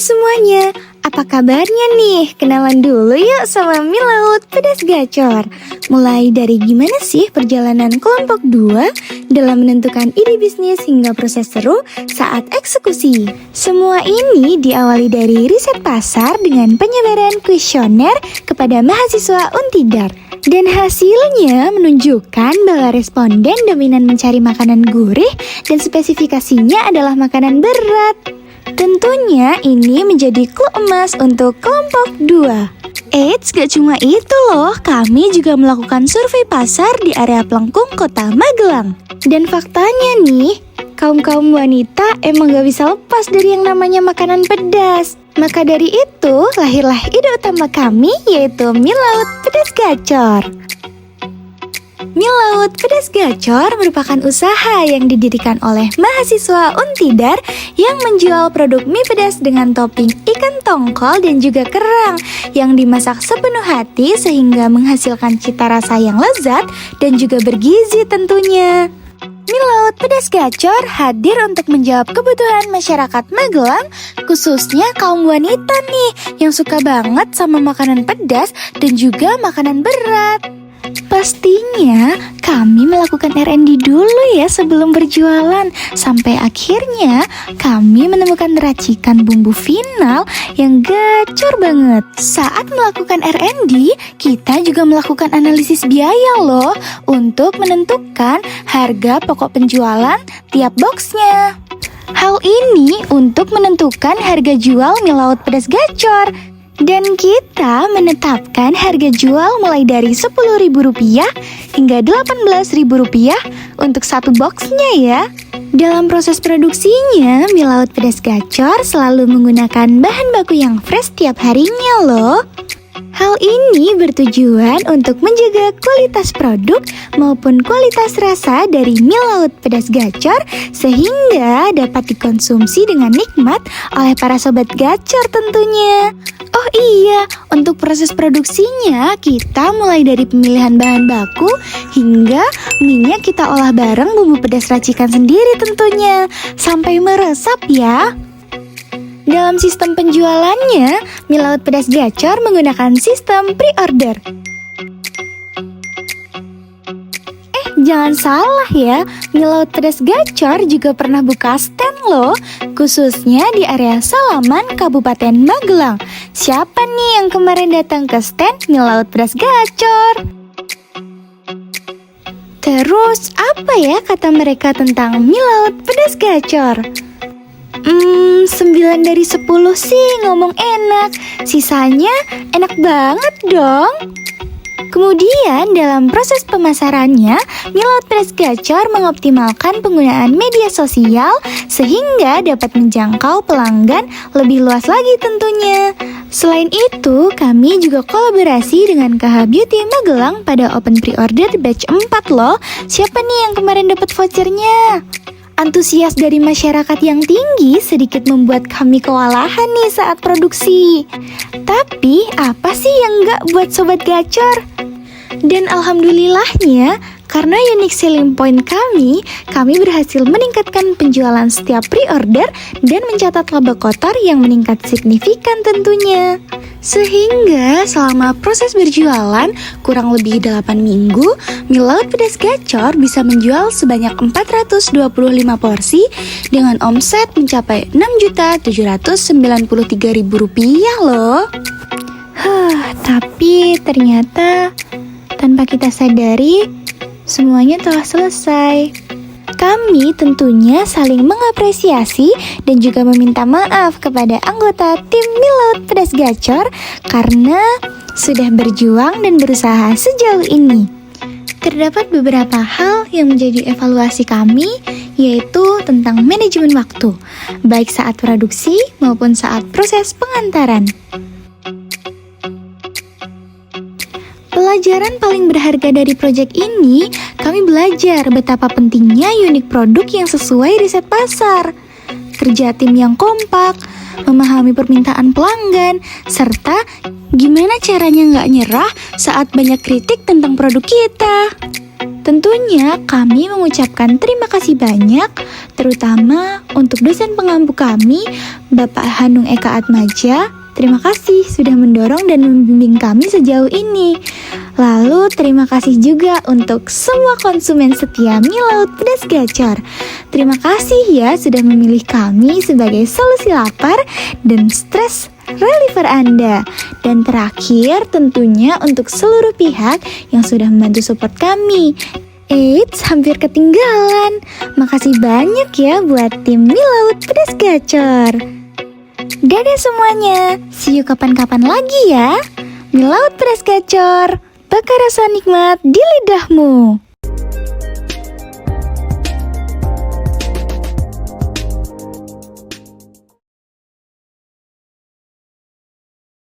semuanya, apa kabarnya nih? Kenalan dulu yuk sama mie laut pedas gacor. Mulai dari gimana sih perjalanan kelompok 2 dalam menentukan ide bisnis hingga proses seru saat eksekusi. Semua ini diawali dari riset pasar dengan penyebaran kuesioner kepada mahasiswa Untidar. Dan hasilnya menunjukkan bahwa responden dominan mencari makanan gurih dan spesifikasinya adalah makanan berat. Tentunya ini menjadi clue emas untuk kelompok 2. Eits, gak cuma itu loh, kami juga melakukan survei pasar di area Pelengkung, Kota Magelang. Dan faktanya nih, kaum-kaum wanita emang gak bisa lepas dari yang namanya makanan pedas. Maka dari itu, lahirlah ide utama kami, yaitu mie laut pedas gacor. Mie laut pedas gacor merupakan usaha yang didirikan oleh mahasiswa Untidar yang menjual produk mie pedas dengan topping ikan tongkol dan juga kerang yang dimasak sepenuh hati sehingga menghasilkan cita rasa yang lezat dan juga bergizi tentunya. Mie laut pedas gacor hadir untuk menjawab kebutuhan masyarakat Magelang, khususnya kaum wanita nih yang suka banget sama makanan pedas dan juga makanan berat. Pastinya kami melakukan R&D dulu ya sebelum berjualan. Sampai akhirnya kami menemukan racikan bumbu final yang gacor banget. Saat melakukan R&D, kita juga melakukan analisis biaya loh untuk menentukan harga pokok penjualan tiap boxnya. Hal ini untuk menentukan harga jual mie laut pedas gacor. Dan kita menetapkan harga jual mulai dari Rp10.000 hingga Rp18.000 untuk satu boxnya ya. Dalam proses produksinya, mie laut pedas gacor selalu menggunakan bahan baku yang fresh tiap harinya loh. Hal ini bertujuan untuk menjaga kualitas produk maupun kualitas rasa dari mie laut pedas gacor sehingga dapat dikonsumsi dengan nikmat oleh para sobat gacor tentunya. Oh iya, untuk proses produksinya kita mulai dari pemilihan bahan baku hingga mie-nya kita olah bareng bumbu pedas racikan sendiri tentunya sampai meresap ya. Dalam sistem penjualannya, mie laut pedas gacor menggunakan sistem pre-order. Jangan salah ya, mie laut pedas gacor juga pernah buka stand loh, khususnya di area Salaman, Kabupaten Magelang. Siapa nih yang kemarin datang ke stand mie laut pedas gacor? Terus apa ya kata mereka tentang mie laut pedas gacor? 9 dari 10 sih ngomong enak, sisanya enak banget dong. Kemudian dalam proses pemasarannya, mie laut pedas gacor mengoptimalkan penggunaan media sosial sehingga dapat menjangkau pelanggan lebih luas lagi tentunya. Selain itu, kami juga kolaborasi dengan KH Beauty Magelang pada open pre-order batch 4 loh. Siapa nih yang kemarin dapat vouchernya? Antusias dari masyarakat yang tinggi sedikit membuat kami kewalahan nih saat produksi. Tapi apa sih yang gak buat sobat gacor? Dan alhamdulillahnya, karena unique selling point kami berhasil meningkatkan penjualan setiap pre-order dan mencatat laba kotor yang meningkat signifikan tentunya. Sehingga selama proses berjualan kurang lebih 8 minggu, mie laut pedas gacor bisa menjual sebanyak 425 porsi dengan omset mencapai Rp6.793.000 loh. Tapi ternyata tanpa kita sadari, semuanya telah selesai. Kami tentunya saling mengapresiasi dan juga meminta maaf kepada anggota tim mie laut pedas gacor karena sudah berjuang dan berusaha sejauh ini. Terdapat beberapa hal yang menjadi evaluasi kami, yaitu tentang manajemen waktu, baik saat produksi maupun saat proses pengantaran. Pelajaran paling berharga dari proyek ini, kami belajar betapa pentingnya unik produk yang sesuai riset pasar, kerja tim yang kompak, memahami permintaan pelanggan, serta gimana caranya nggak nyerah saat banyak kritik tentang produk kita. Tentunya kami mengucapkan terima kasih banyak, terutama untuk dosen pengampu kami, Bapak Hanung Eka Atmaja. Terima kasih sudah mendorong dan membimbing kami sejauh ini. Lalu terima kasih juga untuk semua konsumen setia mie laut pedas gacor. Terima kasih ya sudah memilih kami sebagai solusi lapar dan stres reliever Anda. Dan terakhir tentunya untuk seluruh pihak yang sudah membantu support kami. Eits, hampir ketinggalan. Makasih banyak ya buat tim mie laut pedas gacor. Dadah semuanya, see you kapan-kapan lagi ya. Mie laut pedas gacor, bakar rasa nikmat di lidahmu.